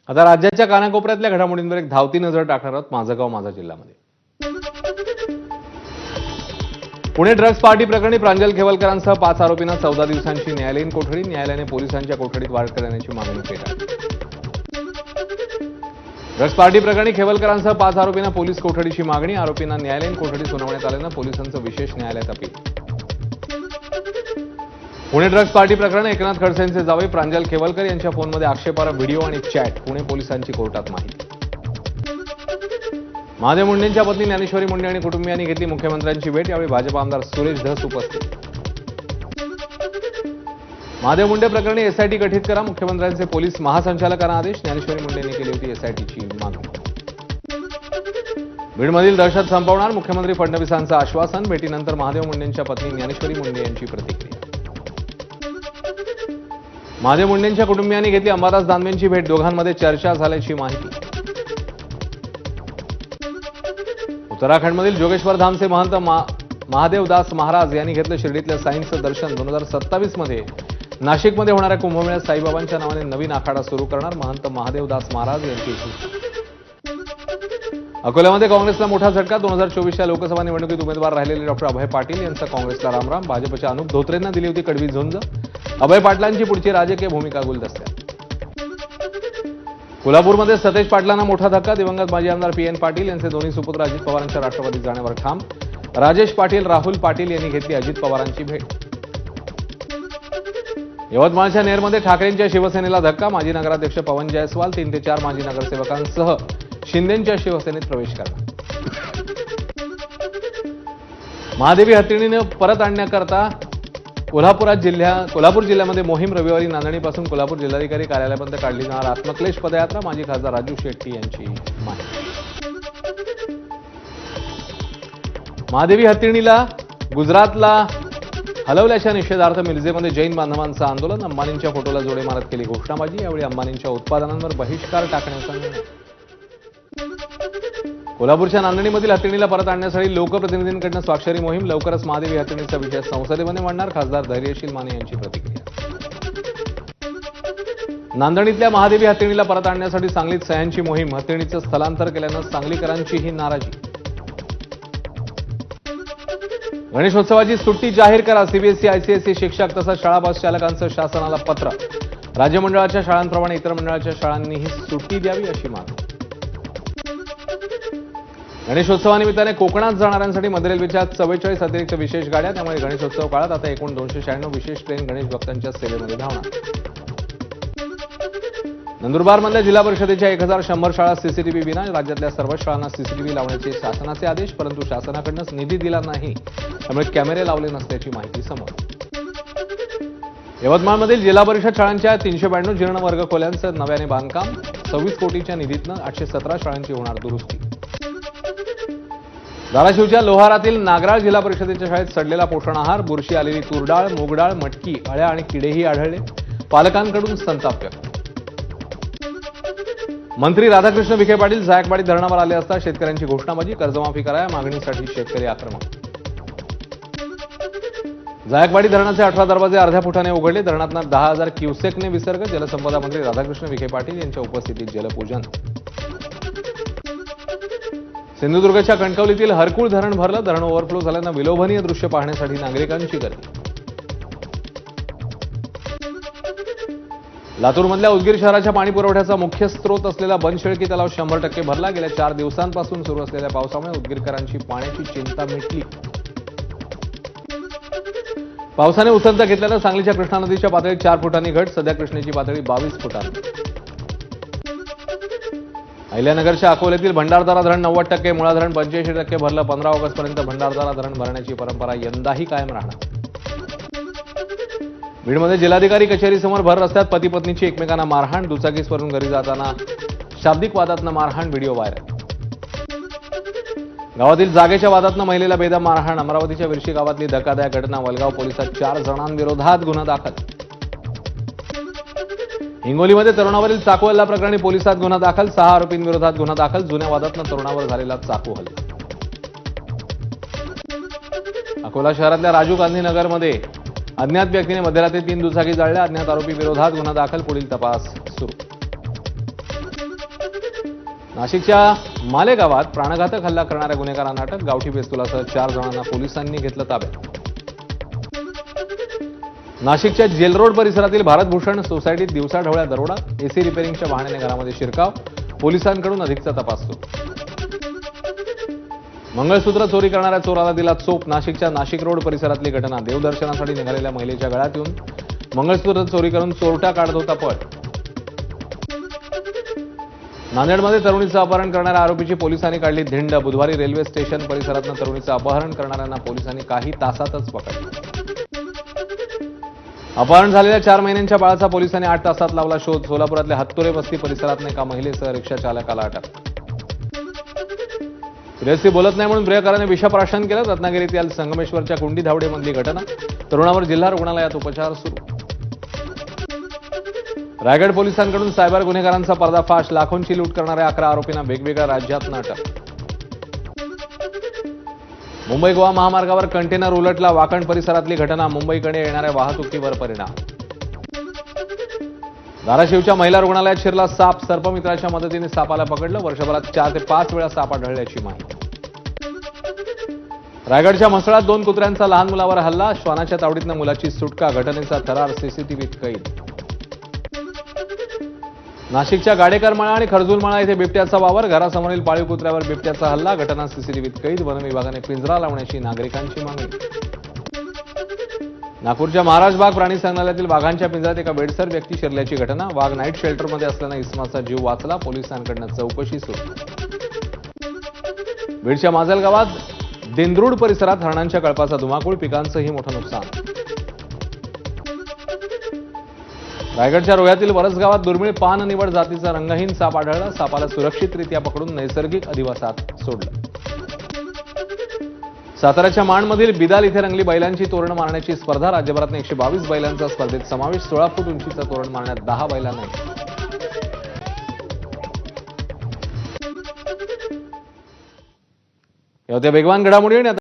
आता राज्याच्या कानाकोपऱ्यातल्या घडामोडींवर एक धावती नजर टाकणार आहोत माझं गाव माझा जिल्ह्यामध्ये. पुणे ड्रग्ज पार्टी प्रकरणी प्रांजल खेवलकरांसह 5 आरोपींना 14 दिवसांची न्यायालयीन कोठडी. न्यायालयाने पोलिसांच्या कोठडीत वाढ करण्याची मागणी फेटाळली. ड्रग्ज पार्टी प्रकरणी खेवलकरांसह 5 आरोपींना पोलीस कोठडीची मागणी. आरोपींना न्यायालयीन कोठडी सुनावण्यात आल्यानं पोलिसांचं विशेष न्यायालयात अपील. पुणे ड्रग्ज पार्टी प्रकरण एकनाथ खडसेंचे जावई प्रांजल खेवलकर यांच्या फोनमध्ये आक्षेपार्ह व्हिडिओ आणि चॅट. पुणे पोलिसांची कोर्टात माहिती. महादेव मुंडेंच्या पत्नी ज्ञानेश्वरी मुंडे आणि कुटुंबियांनी घेतली मुख्यमंत्र्यांची भेट. यावेळी भाजप आमदार सुरेश धस उपस्थित. महादेव मुंडे प्रकरणी एसआयटी गठीत करा. मुख्यमंत्र्यांचे पोलीस महासंचालकांना आदेश. ज्ञानेश्वरी मुंडेंनी केली होती एसआयटीची मागणी. बीडमधील दहशत संपवणार मुख्यमंत्री फडणवीसांचं आश्वासन. भेटीनंतर महादेव मुंडेंच्या पत्नी ज्ञानेश्वरी मुंडे यांची प्रतिक्रिया. महादेव मुंडेंच्या कुटुंबियांनी घेतली अंबादास दानवेंची भेट. दोघांमध्ये चर्चा झाल्याची माहिती. उत्तराखंडमधील जोगेश्वर धामचे महंत महादेवदास महाराज यांनी घेतलं शिर्डीतल्या साईंचं दर्शन. 2027 मध्ये नाशिकमध्ये होणाऱ्या कुंभमेळ्यात साईबाबांच्या नावाने नवीन आखाडा सुरू करणार महंत महादेवदास महाराज यांची घोषणा. अकोल्यामध्ये काँग्रेसला मोठा झटका. 2024च्या लोकसभा निवडणुकीत उमेदवार राहिलेले डॉक्टर अभय पाटील यांचा काँग्रेसला रामराम. भाजपच्या अनुप धोत्रेंना दिली होती कडवी झुंज. अभय पाटलांची पुढची राजकीय भूमिका गुलदस्त्यात. कोल्हापूरमध्ये सतेज पाटलांना मोठा धक्का. दिवंगत माजी आमदार पी.एन. पाटील यांचे दोन्ही सुपुत्र अजित पवारांच्या राष्ट्रवादीत जाण्यावर ठाम. राजेश पाटील राहुल पाटील यांनी घेतली अजित पवारांची भेट. यवतमाळच्या नेरमध्ये ठाकरेंच्या शिवसेनेला धक्का. माजी नगराध्यक्ष पवन जायस्वाल 3 ते 4 माजी नगरसेवकांसह शिंदेंच्या शिवसेनेत प्रवेश करणार. महादेवी हत्तीणीने परत आणण्याकरता कोल्हापूर जिल्ह्यामध्ये मोहीम. रविवारी नांदणीपासून कोल्हापूर जिल्हाधिकारी कार्यालयापर्यंत काढली जाणार आत्मक्लेश पदयात्रा. माजी खासदार राजू शेट्टी यांची माहिती. महादेवी हत्तीणीला गुजरातला हलवल्याच्या निषेधार्थ मिरजेमध्ये जैन बांधवांचं आंदोलन. अंबानींच्या फोटोला जोडे मारत केली घोषणाबाजी. यावेळी अंबानींच्या उत्पादनांवर बहिष्कार टाकण्याचा निर्णय. कोल्हापूरच्या नांदणीमधील हत्तीणीला परत आणण्यासाठी लोकप्रतिनिधींकडून स्वाक्षरी मोहीम. लवकरच महादेवी हत्तीणीचा विषय संसदेमध्ये मांडणार खासदार धैर्यशील माने यांची प्रतिक्रिया. नांदणीतल्या महादेवी हत्तीणीला परत आणण्यासाठी सांगलीत सह्यांची मोहीम. हत्तीणीचं स्थलांतर केल्यानं सांगलीकरांचीही नाराजी. गणेशोत्सवाची सुट्टी जाहीर करा. सीबीएसई आयसीएसई शिक्षक तसंच शाळा बस चालकांचं शासनाला पत्र. राज्य मंडळाच्या शाळांप्रमाणे इतर मंडळाच्या शाळांनीही सुट्टी द्यावी अशी मागणी. गणेशोत्सवानिमित्ताने कोकणात जाणाऱ्यांसाठी मध्य रेल्वेच्या 44 अतिरिक्त विशेष गाड्या. त्यामुळे गणेशोत्सव काळात आता एकूण 296 विशेष ट्रेन गणेश भक्तांच्या सेवेमध्ये धावणार. नंदुरबारमधल्या जिल्हा परिषदेच्या 1100 शाळा सीसीटीव्ही विना. राज्यातल्या सर्व शाळांना सीसीटीव्ही लावण्याचे शासनाचे आदेश. परंतु शासनाकडूनच निधी दिला नाही, त्यामुळे कॅमेरे लावले नसल्याची माहिती समोर. यवतमाळमधील जिल्हा परिषद शाळांच्या 392 जीर्ण वर्ग खोल्यांचं नव्याने बांधकाम. 26 कोटीच्या निधीतनं 817 शाळांची होणार दुरुस्ती. धाराशिवच्या लोहारातील नागराळ जिल्हा परिषदेच्या शाळेत सडलेला पोषण आहार. बुरशी आलेली तूरडाळ, मूगडाळ, मटकी, अळ्या आणि किडेही आढळले. पालकांकडून संताप व्यक्त. मंत्री राधाकृष्ण विखे पाटील जायकवाडी धरणावर आले असता शेतकऱ्यांची घोषणाबाजी. कर्जमाफी करा या मागणीसाठी शेतकरी आक्रमक. जायकवाडी धरणाचे 18 दरवाजे अर्ध्या फुटाने उघडले. धरणातनं 10,000 क्युसेकने विसर्ग. जलसंपदा मंत्री राधाकृष्ण विखे पाटील यांच्या उपस्थितीत जलपूजन. सिंधुदुर्गच्या कणकवलीतील हरकुळ धरण भरलं. धरण ओव्हरफ्लो झाल्यानं विलोभनीय दृश्य पाहण्यासाठी नागरिकांची गर्दी. लातूरमधल्या उदगीर शहराच्या पाणी पुरवठ्याचा मुख्य स्रोत असलेला बनशेळकी तलाव 100% भरला. गेल्या 4 दिवसांपासून सुरू असलेल्या पावसामुळे उदगीरकरांची पाण्याची चिंता मिटली. पावसाने उसंत घेतल्यानं सांगलीच्या कृष्णा नदीच्या पातळीत 4 फुटांनी घट. सध्या कृष्णेची पातळी 22 फुटांनी. अहिल्यानगरच्या अकोल्यातील भंडारदरा धरण 90%, मुळा धरण 85% भरलं. 15 ऑगस्टपर्यंत भंडारदरा धरण भरण्याची परंपरा यंदाही कायम राहणार. बीडमध्ये जिल्हाधिकारी कचेरीसमोर भर रस्त्यात पती पत्नीची एकमेकांना मारहाण. दुचाकीवरून घरी जाताना शाब्दिक वादातनं मारहाण. Video viral. गावातील जागेच्या वादातनं महिलेला बेदम मारहाण. अमरावतीच्या विरशी गावातली धक्कादायक घटना. वलगाव पोलिसात 4 जणांविरोधात गुन्हा दाखल. हिंगोलीमध्ये तरुणावरील चाकू हल्ला प्रकरणी पोलिसात गुन्हा दाखल. 6 आरोपींविरोधात गुन्हा दाखल. जुन्या वादातनं तरुणावर झालेला चाकू हल्ला. अकोला शहरातल्या राजीव गांधी नगरमध्ये अज्ञात व्यक्तीने मध्यरात्री 3 दुचाकी जाळल्या. अज्ञात आरोपी विरोधात गुन्हा दाखल. पुढील तपास सुरू. नाशिकच्या मालेगावात प्राणघातक हल्ला करणाऱ्या गुन्हेगारांना अटक. गावठी पिस्तुलासह 4 जणांना पोलिसांनी घेतलं ताब्यात. नाशिकच्या जेल रोड परिसरातील भारतभूषण सोसायटीत दिवसाढवळ्या दरोडा. एसी रिपेअरिंगच्या बहाण्याने घरामध्ये शिरकाव. पोलिसांकडून अधिकचा तपास सुरू. मंगळसूत्र चोरी करणाऱ्या चोराला दिला चोप. नाशिकच्या नाशिक रोड परिसरातली घटना. देवदर्शनासाठी निघालेल्या महिलेच्या गळ्यात येऊन मंगळसूत्र चोरी करून चोरटा काढत होता पळ. नांदेडमध्ये तरुणीचं अपहरण करणाऱ्या आरोपीची पोलिसांनी काढली धिंड. बुधवारी रेल्वे स्टेशन परिसरातून तरुणीचं अपहरण करणाऱ्यांना पोलिसांनी काही तासातच पकडलं. अपहरण झालेल्या 4 महिन्यांच्या बाळाचा पोलिसांनी 8 तासात लावला शोध. सोलापुरातल्या हत्तुरे वस्ती परिसरात एका महिलेसह रिक्षा चालकाला अटक. प्रेयसी बोलत नाही म्हणून प्रियकराने विषप्राशन केलं. रत्नागिरीतील संगमेश्वरच्या कुंडी धावडेमधली घटना. तरुणावर जिल्हा रुग्णालयात उपचार सुरू. रायगड पोलिसांकडून सायबर गुन्हेगारांचा पर्दाफाश. लाखोंची लूट करणाऱ्या 11 आरोपींना वेगवेगळ्या राज्यातनं अटक. मुंबई गोवा महामार्गावर कंटेनर उलटला. वाकण परिसरातली घटना. मुंबईकडे येणाऱ्या वाहतुकीवर परिणाम. धाराशिवच्या महिला रुग्णालयात शिरला साप. सर्पमित्राच्या मदतीने सापाला पकडलं. वर्षभरात 4 ते 5 वेळा साप आढळल्याची माहिती. रायगडच्या म्हसळात 2 कुत्र्यांचा लहान मुलावर हल्ला. श्वानाच्या तावडीतनं मुलाची सुटका. घटनेचा थरार सीसीटीव्हीत कैद. नाशिकच्या गाडेकरमाळा आणि खरजूलमाळा येथे बिबट्याचा वावर. घरासमोरील पाळीव कुत्र्यावर बिबट्याचा हल्ला. घटना सीसीटीव्हीत कैद. वन विभागाने पिंजरा लावण्याची नागरिकांची मागणी. नागपूरच्या महाराज बाग प्राणी संग्रहालयातील वाघांच्या पिंजऱ्यात एका बेडसर व्यक्ती शिरल्याची घटना. वाघ नाईट शेल्टरमध्ये असल्यानं इस्माचा जीव वाचला. पोलिसांकडून चौकशी सुरू. बीडच्या माजलगावात दिंद्रूड परिसरात हरणांच्या कळपाचा धुमाकूळ. पिकांचंही मोठं नुकसान. रायगडच्या रोह्यातील वरसगावात दुर्मिळ पान निवड जातीचा रंगहीन साप आढळला. सापाला सुरक्षितरित्या पकडून नैसर्गिक अधिवासात सोडलं. साताऱ्याच्या माणमधील बिदाल इथे रंगली बैलांची तोरण मारण्याची स्पर्धा. राज्यभरात 122 बैलांचा स्पर्धेत समावेश. 16 फूट उंचीचं तोरण मारण्यात 10 बैलांना. या होत्या वेगवान घडामोडी.